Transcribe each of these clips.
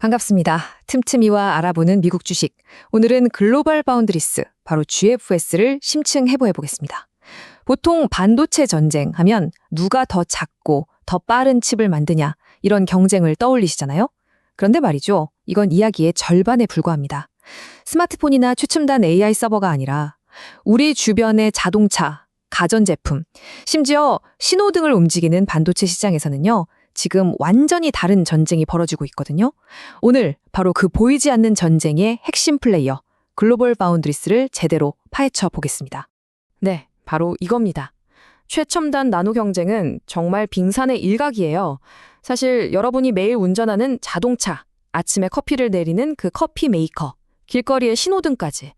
반갑습니다. 틈틈이와 알아보는 미국 주식. 오늘은 글로벌 바운드리스, 바로 GFS를 심층 해보겠습니다. 보통 반도체 전쟁 하면 누가 더 작고 더 빠른 칩을 만드냐 이런 경쟁을 떠올리시잖아요. 그런데 말이죠. 이건 이야기의 절반에 불과합니다. 스마트폰이나 최첨단 AI 서버가 아니라 우리 주변의 자동차, 가전제품, 심지어 신호등을 움직이는 반도체 시장에서는요. 지금 완전히 다른 전쟁이 벌어지고 있거든요. 오늘 바로 그 보이지 않는 전쟁의 핵심 플레이어, 글로벌 바운드리스를 제대로 파헤쳐 보겠습니다. 네, 바로 이겁니다. 최첨단 나노 경쟁은 정말 빙산의 일각이에요. 사실 여러분이 매일 운전하는 자동차, 아침에 커피를 내리는 그 커피 메이커, 길거리의 신호등까지.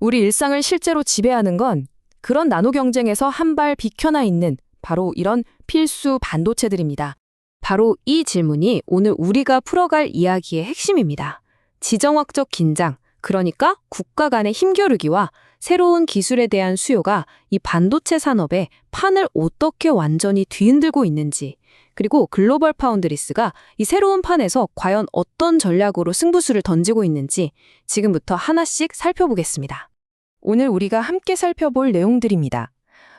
우리 일상을 실제로 지배하는 건 그런 나노 경쟁에서 한 발 비켜나 있는 바로 이런 필수 반도체들입니다. 바로 이 질문이 오늘 우리가 풀어갈 이야기의 핵심입니다. 지정학적 긴장, 그러니까 국가 간의 힘겨루기와 새로운 기술에 대한 수요가 이 반도체 산업의 판을 어떻게 완전히 뒤흔들고 있는지, 그리고 글로벌 파운드리스가 이 새로운 판에서 과연 어떤 전략으로 승부수를 던지고 있는지 지금부터 하나씩 살펴보겠습니다. 오늘 우리가 함께 살펴볼 내용들입니다.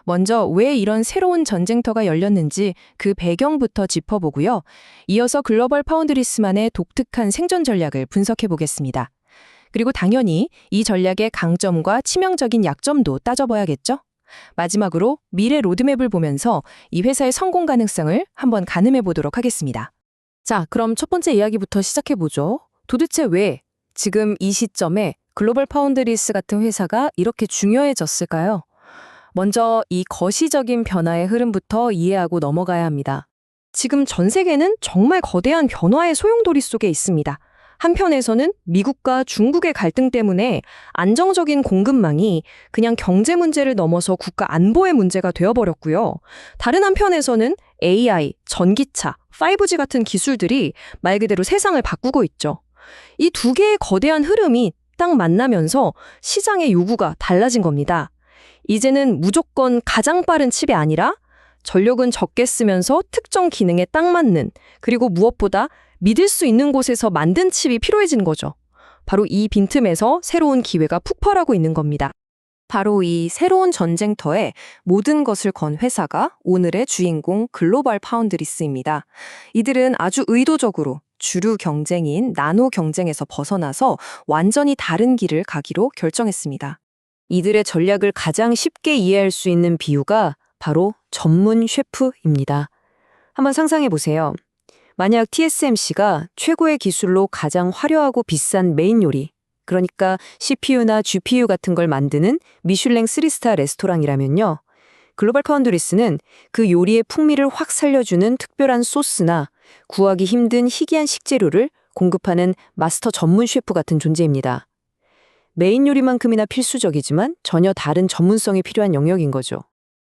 먼저 왜 이런 새로운 전쟁터가 열렸는지 그 배경부터 짚어보고요. 이어서 글로벌 파운드리스만의 독특한 생존 전략을 분석해 보겠습니다. 그리고 당연히 이 전략의 강점과 치명적인 약점도 따져봐야겠죠? 마지막으로 미래 로드맵을 보면서 이 회사의 성공 가능성을 한번 가늠해 보도록 하겠습니다. 자, 그럼 첫 번째 이야기부터 시작해 보죠. 도대체 왜 지금 이 시점에 글로벌 파운드리스 같은 회사가 이렇게 중요해졌을까요? 먼저 이 거시적인 변화의 흐름부터 이해하고 넘어가야 합니다. 지금 전 세계는 정말 거대한 변화의 소용돌이 속에 있습니다. 한편에서는 미국과 중국의 갈등 때문에 안정적인 공급망이 그냥 경제 문제를 넘어서 국가 안보의 문제가 되어버렸고요. 다른 한편에서는 AI, 전기차, 5G 같은 기술들이 말 그대로 세상을 바꾸고 있죠. 이 두 개의 거대한 흐름이 딱 만나면서 시장의 요구가 달라진 겁니다. 이제는 무조건 가장 빠른 칩이 아니라 전력은 적게 쓰면서 특정 기능에 딱 맞는, 그리고 무엇보다 믿을 수 있는 곳에서 만든 칩이 필요해진 거죠. 바로 이 빈틈에서 새로운 기회가 폭발하고 있는 겁니다. 바로 이 새로운 전쟁터에 모든 것을 건 회사가 오늘의 주인공 글로벌 파운드리스입니다. 이들은 아주 의도적으로 주류 경쟁인 나노 경쟁에서 벗어나서 완전히 다른 길을 가기로 결정했습니다. 이들의 전략을 가장 쉽게 이해할 수 있는 비유가 바로 전문 셰프입니다. 한번 상상해 보세요. 만약 TSMC가 최고의 기술로 가장 화려하고 비싼 메인 요리, 그러니까 CPU나 GPU 같은 걸 만드는 미슐랭 3스타 레스토랑이라면요. 글로벌 파운드리스는 그 요리의 풍미를 확 살려주는 특별한 소스나 구하기 힘든 희귀한 식재료를 공급하는 마스터 전문 셰프 같은 존재입니다. 메인 요리만큼이나 필수적이지만 전혀 다른 전문성이 필요한 영역인 거죠.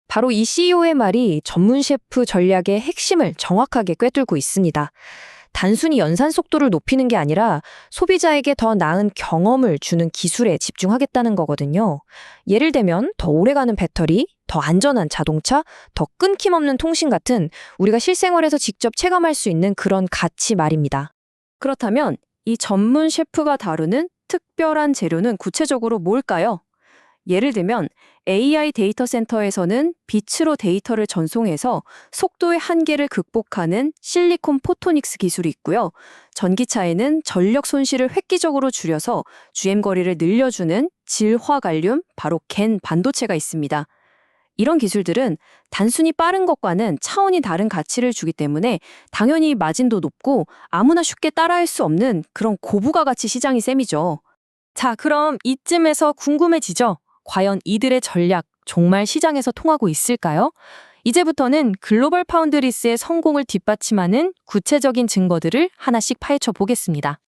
바로 이 CEO의 말이 전문 셰프 전략의 핵심을 정확하게 꿰뚫고 있습니다. 단순히 연산 속도를 높이는 게 아니라 소비자에게 더 나은 경험을 주는 기술에 집중하겠다는 거거든요. 예를 들면 더 오래가는 배터리, 더 안전한 자동차, 더 끊김없는 통신 같은 우리가 실생활에서 직접 체감할 수 있는 그런 가치 말입니다. 그렇다면 이 전문 셰프가 다루는 특별한 재료는 구체적으로 뭘까요? 예를 들면 AI 데이터 센터에서는 빛으로 데이터를 전송해서 속도의 한계를 극복하는 실리콘 포토닉스 기술이 있고요. 전기차에는 전력 손실을 획기적으로 줄여서 주행 거리를 늘려주는 질화 갈륨, 바로 겐 반도체가 있습니다. 이런 기술들은 단순히 빠른 것과는 차원이 다른 가치를 주기 때문에 당연히 마진도 높고 아무나 쉽게 따라할 수 없는 그런 고부가 가치 시장이 셈이죠. 자, 그럼 이쯤에서 궁금해지죠? 과연 이들의 전략 정말 시장에서 통하고 있을까요? 이제부터는 글로벌 파운드리스의 성공을 뒷받침하는 구체적인 증거들을 하나씩 파헤쳐 보겠습니다.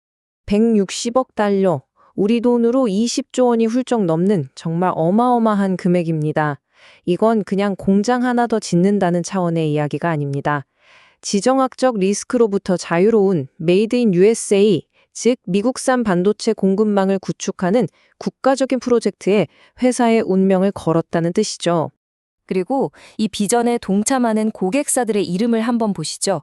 160억 달러, 우리 돈으로 20조 원이 훌쩍 넘는 정말 어마어마한 금액입니다. 이건 그냥 공장 하나 더 짓는다는 차원의 이야기가 아닙니다. 지정학적 리스크로부터 자유로운 메이드 인 USA, 즉 미국산 반도체 공급망을 구축하는 국가적인 프로젝트에 회사의 운명을 걸었다는 뜻이죠. 그리고 이 비전에 동참하는 고객사들의 이름을 한번 보시죠.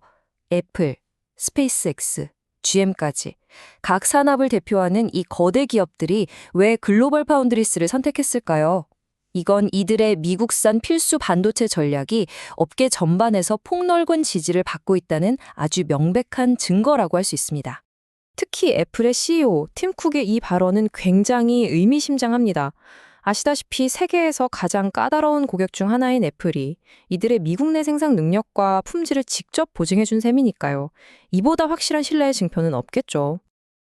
애플, 스페이스X, GM까지. 각 산업을 대표하는 이 거대 기업들이 왜 글로벌 파운드리스를 선택했을까요? 이건 이들의 미국산 필수 반도체 전략이 업계 전반에서 폭넓은 지지를 받고 있다는 아주 명백한 증거라고 할 수 있습니다. 특히 애플의 CEO 팀 쿡의 이 발언은 굉장히 의미심장합니다. 아시다시피 세계에서 가장 까다로운 고객 중 하나인 애플이 이들의 미국 내 생산 능력과 품질을 직접 보증해준 셈이니까요. 이보다 확실한 신뢰의 증표는 없겠죠.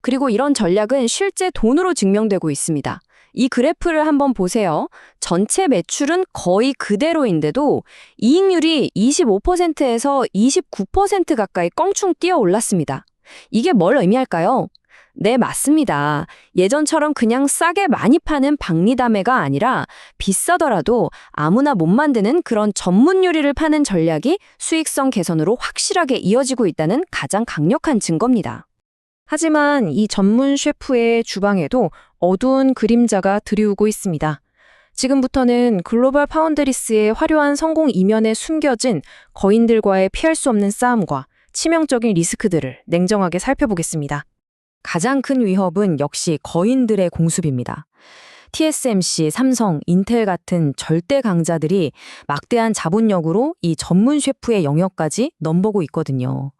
그리고 이런 전략은 실제 돈으로 증명되고 있습니다. 이 그래프를 한번 보세요. 전체 매출은 거의 그대로인데도 이익률이 25%에서 29% 가까이 껑충 뛰어 올랐습니다. 이게 뭘 의미할까요? 네, 맞습니다. 예전처럼 그냥 싸게 많이 파는 박리담회가 아니라 비싸더라도 아무나 못 만드는 그런 전문 요리를 파는 전략이 수익성 개선으로 확실하게 이어지고 있다는 가장 강력한 증거입니다. 하지만 이 전문 셰프의 주방에도 어두운 그림자가 드리우고 있습니다. 지금부터는 글로벌 파운드리스의 화려한 성공 이면에 숨겨진 거인들과의 피할 수 없는 싸움과 치명적인 리스크들을 냉정하게 살펴보겠습니다. 가장 큰 위협은 역시 거인들의 공습입니다. TSMC, 삼성, 인텔 같은 절대 강자들이 막대한 자본력으로 이 전문 셰프의 영역까지 넘보고 있거든요.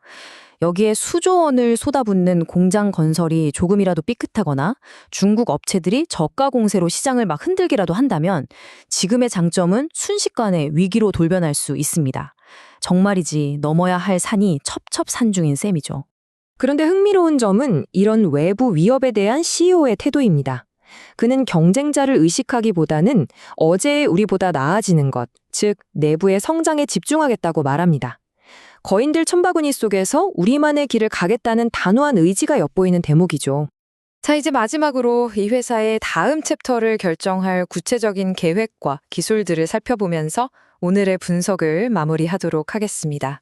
여기에 수조 원을 쏟아붓는 공장 건설이 조금이라도 삐끗하거나 중국 업체들이 저가 공세로 시장을 막 흔들기라도 한다면 지금의 장점은 순식간에 위기로 돌변할 수 있습니다. 정말이지 넘어야 할 산이 첩첩산중인 셈이죠. 그런데 흥미로운 점은 이런 외부 위협에 대한 CEO의 태도입니다. 그는 경쟁자를 의식하기보다는 어제의 우리보다 나아지는 것, 즉 내부의 성장에 집중하겠다고 말합니다. 거인들 천바구니 속에서 우리만의 길을 가겠다는 단호한 의지가 엿보이는 대목이죠. 자, 이제 마지막으로 이 회사의 다음 챕터를 결정할 구체적인 계획과 기술들을 살펴보면서 오늘의 분석을 마무리하도록 하겠습니다.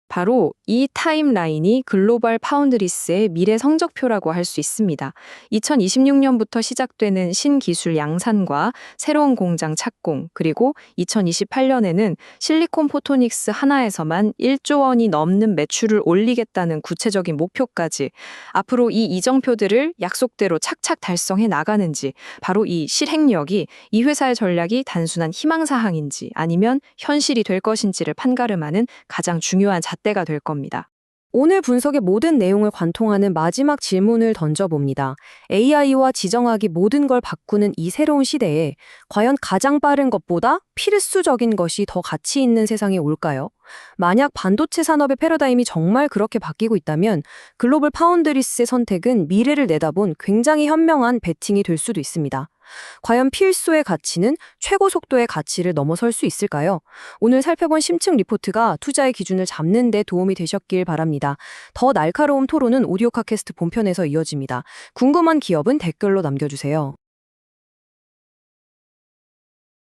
바로 이 타임라인이 글로벌 파운드리스의 미래 성적표라고 할 수 있습니다. 2026년부터 시작되는 신기술 양산과 새로운 공장 착공, 그리고 2028년에는 실리콘 포토닉스 하나에서만 1조 원이 넘는 매출을 올리겠다는 구체적인 목표까지 앞으로 이 이정표들을 약속대로 착착 달성해 나가는지, 바로 이 실행력이 이 회사의 전략이 단순한 희망사항인지 아니면 현실이 될 것인지를 판가름하는 가장 중요한 잣대가 될 겁니다. 오늘 분석의 모든 내용을 관통하는 마지막 질문을 던져봅니다. AI와 지정학이 모든 걸 바꾸는 이 새로운 시대에 과연 가장 빠른 것보다 필수적인 것이 더 가치 있는 세상이 올까요? 만약 반도체 산업의 패러다임이 정말 그렇게 바뀌고 있다면 글로벌 파운드리스의 선택은 미래를 내다본 굉장히 현명한 베팅이 될 수도 있습니다. 과연 필수의 가치는 최고 속도의 가치를 넘어설 수 있을까요? 오늘 살펴본 심층 리포트가 투자의 기준을 잡는 데 도움이 되셨길 바랍니다. 더 날카로운 토론은 오디오 팟캐스트 본편에서 이어집니다. 궁금한 기업은 댓글로 남겨주세요.